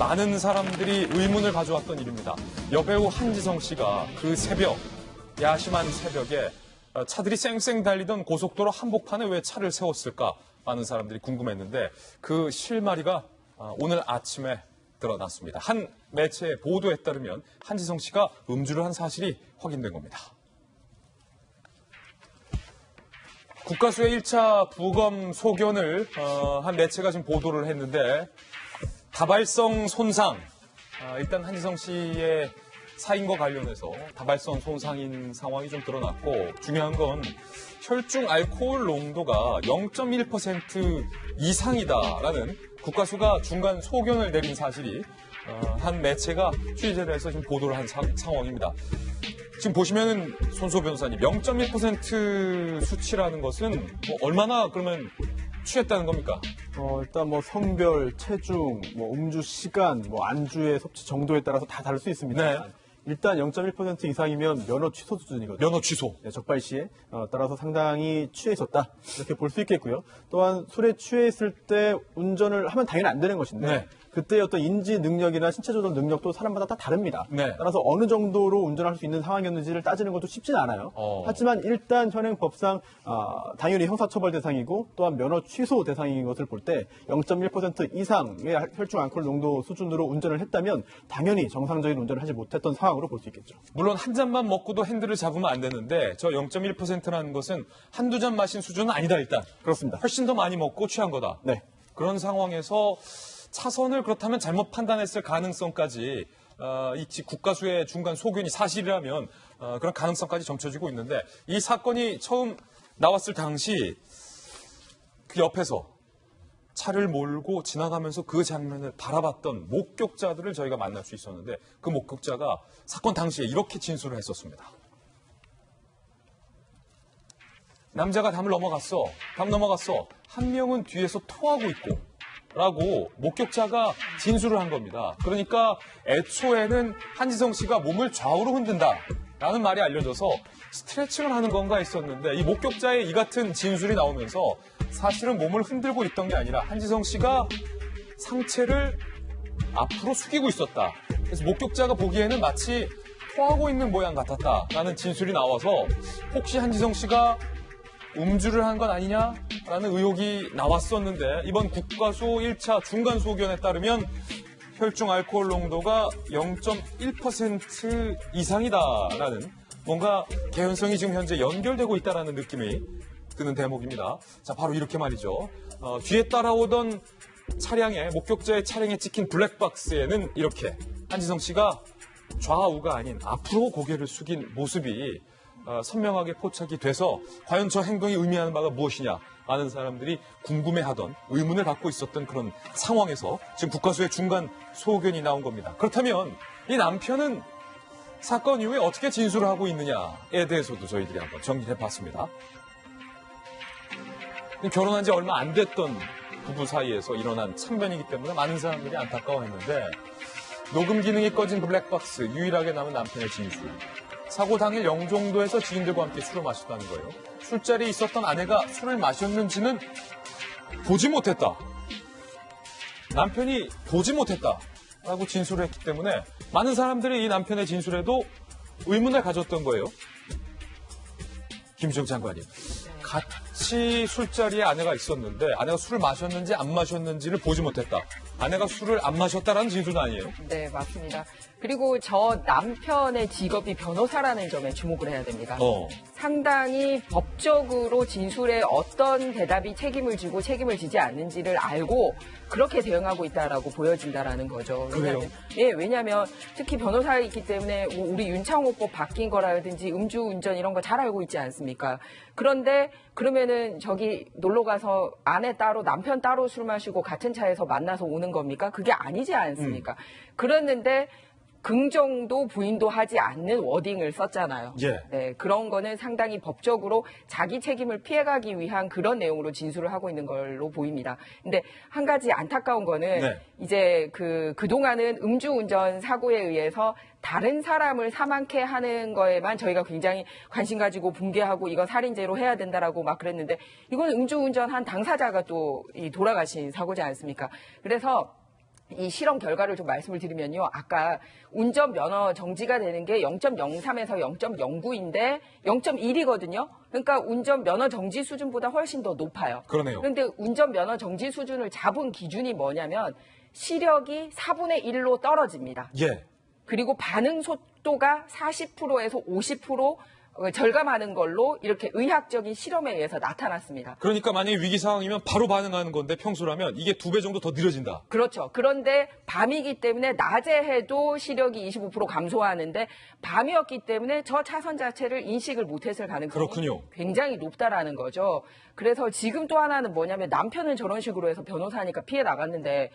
많은 사람들이 의문을 가져왔던 일입니다. 여배우 한지성 씨가 그 새벽, 야심한 새벽에 차들이 쌩쌩 달리던 고속도로 한복판에 왜 차를 세웠을까? 많은 사람들이 궁금했는데 그 실마리가 오늘 아침에 드러났습니다. 한 매체의 보도에 따르면 한지성 씨가 음주를 한 사실이 확인된 겁니다. 국가수의 1차 부검 소견을 한 매체가 지금 보도를 했는데 다발성 손상, 일단 한지성 씨의 사인과 관련해서 다발성 손상인 상황이 좀 드러났고 중요한 건 혈중 알코올 농도가 0.1% 이상이다라는 국가수가 중간 소견을 내린 사실이 한 매체가 취재를 해서 지금 보도를 한 상황입니다. 지금 보시면은 손소 변호사님 0.1% 수치라는 것은 뭐 얼마나 그러면 취했다는 겁니까? 일단 뭐 성별, 체중, 뭐 음주 시간, 뭐 안주의 섭취 정도에 따라서 다 다를 수 있습니다. 네. 일단 0.1% 이상이면 면허 취소 수준이거든요. 면허 취소. 네, 적발 시에 따라서 상당히 취해 있었다 이렇게 볼 수 있겠고요. 또한 술에 취해 있을 때 운전을 하면 당연히 안 되는 것인데 네. 그때 어떤 인지 능력이나 신체 조절 능력도 사람마다 다 다릅니다. 네. 따라서 어느 정도로 운전할 수 있는 상황이었는지를 따지는 것도 쉽진 않아요. 하지만 일단 현행법상 당연히 형사처벌 대상이고 또한 면허 취소 대상인 것을 볼 때 0.1% 이상의 혈중 알코올 농도 수준으로 운전을 했다면 당연히 정상적인 운전을 하지 못했던 상황으로 볼 수 있겠죠. 물론 한 잔만 먹고도 핸들을 잡으면 안 되는데 저 0.1%라는 것은 한두 잔 마신 수준은 아니다 일단. 그렇습니다. 훨씬 더 많이 먹고 취한 거다. 네. 그런 상황에서 차선을 그렇다면 잘못 판단했을 가능성까지 이 국가수의 중간 소견이 사실이라면 그런 가능성까지 점쳐지고 있는데 이 사건이 처음 나왔을 당시 그 옆에서 차를 몰고 지나가면서 그 장면을 바라봤던 목격자들을 저희가 만날 수 있었는데 그 목격자가 사건 당시에 이렇게 진술을 했었습니다. 남자가 담을 넘어갔어. 담 넘어갔어. 한 명은 뒤에서 토하고 있고 라고 목격자가 진술을 한 겁니다. 그러니까 애초에는 한지성 씨가 몸을 좌우로 흔든다 라는 말이 알려져서 스트레칭을 하는 건가 했었는데 이 목격자의 이 같은 진술이 나오면서 사실은 몸을 흔들고 있던 게 아니라 한지성 씨가 상체를 앞으로 숙이고 있었다. 그래서 목격자가 보기에는 마치 토하고 있는 모양 같았다라는 진술이 나와서 혹시 한지성 씨가 음주를 한 건 아니냐라는 의혹이 나왔었는데 이번 국가수 1차 중간 소견에 따르면 혈중 알코올 농도가 0.1% 이상이다라는 뭔가 개연성이 지금 현재 연결되고 있다라는 느낌이 드는 대목입니다. 자, 바로 이렇게 말이죠. 뒤에 따라오던 차량에 목격자의 차량에 찍힌 블랙박스에는 이렇게 한지성 씨가 좌우가 아닌 앞으로 고개를 숙인 모습이 선명하게 포착이 돼서 과연 저 행동이 의미하는 바가 무엇이냐 많은 사람들이 궁금해하던 의문을 갖고 있었던 그런 상황에서 지금 국가수의 중간 소견이 나온 겁니다. 그렇다면 이 남편은 사건 이후에 어떻게 진술을 하고 있느냐에 대해서도 저희들이 한번 정리해 봤습니다. 결혼한 지 얼마 안 됐던 부부 사이에서 일어난 참변이기 때문에 많은 사람들이 안타까워했는데 녹음 기능이 꺼진 블랙박스, 유일하게 남은 남편의 진술. 사고 당일 영종도에서 지인들과 함께 술을 마셨다는 거예요. 술자리에 있었던 아내가 술을 마셨는지는 보지 못했다. 남편이 보지 못했다라고 진술을 했기 때문에 많은 사람들이 이 남편의 진술에도 의문을 가졌던 거예요. 김수정 장관님. 같이 술자리에 아내가 있었는데 아내가 술을 마셨는지 안 마셨는지를 보지 못했다. 아내가 술을 안 마셨다라는 진술은 아니에요? 네, 맞습니다. 그리고 저 남편의 직업이 변호사라는 점에 주목을 해야 됩니다. 상당히 법적으로 진술에 어떤 대답이 책임을 지고 책임을 지지 않는지를 알고 그렇게 대응하고 있다라고 보여진다라는 거죠. 그래요? 왜냐하면 특히 변호사이기 때문에 우리 윤창호법 바뀐 거라든지 음주운전 이런 거 잘 알고 있지 않습니까? 그런데 그러면은 저기 놀러 가서 아내 따로 남편 따로 술 마시고 같은 차에서 만나서 오는 겁니까? 그게 아니지 않습니까? 그랬는데 긍정도 부인도 하지 않는 워딩을 썼잖아요. 예. 네, 그런 거는 상당히 법적으로 자기 책임을 피해가기 위한 그런 내용으로 진술을 하고 있는 걸로 보입니다. 근데 한 가지 안타까운 거는 이제 그동안은 음주운전 사고에 의해서 다른 사람을 사망케 하는 거에만 저희가 굉장히 관심 가지고 붕괴하고 이건 살인죄로 해야 된다라고 막 그랬는데 이건 음주운전 한 당사자가 또 돌아가신 사고지 않습니까? 그래서 이 실험 결과를 좀 말씀을 드리면요. 아까 운전면허 정지가 되는 게 0.03에서 0.09인데 0.1이거든요. 그러니까 운전면허 정지 수준보다 훨씬 더 높아요. 그러네요. 그런데 운전면허 정지 수준을 잡은 기준이 뭐냐면 시력이 4분의 1로 떨어집니다. 예. 그리고 반응 속도가 40%에서 50% 절감하는 걸로 이렇게 의학적인 실험에 의해서 나타났습니다. 그러니까 만약에 위기 상황이면 바로 반응하는 건데 평소라면 이게 2배 정도 더 느려진다. 그렇죠. 그런데 밤이기 때문에 낮에 해도 시력이 25% 감소하는데 밤이었기 때문에 저 차선 자체를 인식을 못했을 가능성이 그렇군요. 굉장히 높다라는 거죠. 그래서 지금 또 하나는 뭐냐면 남편은 저런 식으로 해서 변호사니까 피해 나갔는데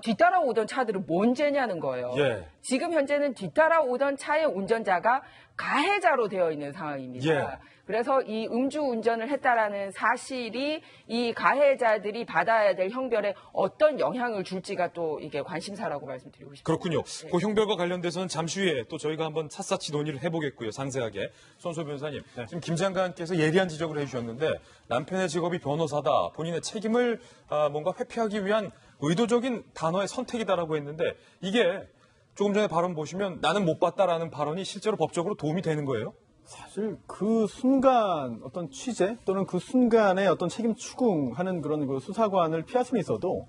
뒤따라오던 차들은 뭔 죄냐는 거예요. 예. 지금 현재는 뒤따라오던 차의 운전자가 가해자로 되어 있는 상황입니다. 예. 그래서 이 음주운전을 했다라는 사실이 이 가해자들이 받아야 될 형벌에 어떤 영향을 줄지가 또 이게 관심사라고 말씀드리고 싶습니다. 그렇군요. 그 형별과 관련돼서는 잠시 후에 또 저희가 한번 샅샅이 논의를 해보겠고요. 상세하게. 손소 변호사님, 지금 김 장관께서 예리한 지적을 해주셨는데 남편의 직업이 변호사다. 본인의 책임을 뭔가 회피하기 위한 의도적인 단어의 선택이다라고 했는데 이게 조금 전에 발언 보시면 나는 못 봤다라는 발언이 실제로 법적으로 도움이 되는 거예요? 사실 그 순간 어떤 취재 또는 그 순간에 어떤 책임 추궁하는 그런 그 수사관을 피할 수는 있어도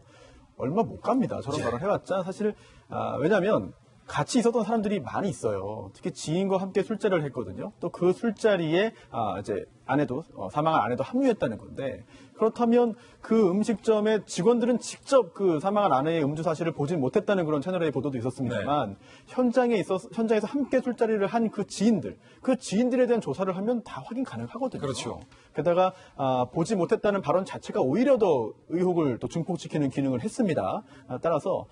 얼마 못 갑니다. 저런 발언 해봤자 사실 왜냐하면 같이 있었던 사람들이 많이 있어요. 특히 지인과 함께 술자리를 했거든요. 또 그 술자리에 이제 아내도 사망한 아내도 합류했다는 건데 그렇다면 그 음식점의 직원들은 직접 그 사망한 아내의 음주 사실을 보진 못했다는 그런 채널의 보도도 있었습니다만 현장에서 함께 술자리를 한 그 지인들에 대한 조사를 하면 다 확인 가능하거든요. 그렇죠. 게다가 보지 못했다는 발언 자체가 오히려 더 의혹을 또 증폭시키는 기능을 했습니다. 따라서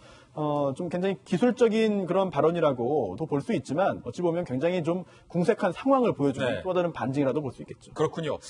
좀 굉장히 기술적인 그런 발언이라고도 볼 수 있지만 어찌 보면 굉장히 좀 궁색한 상황을 보여주는 네. 또 다른 반증이라도 볼 수 있겠죠. 그렇군요.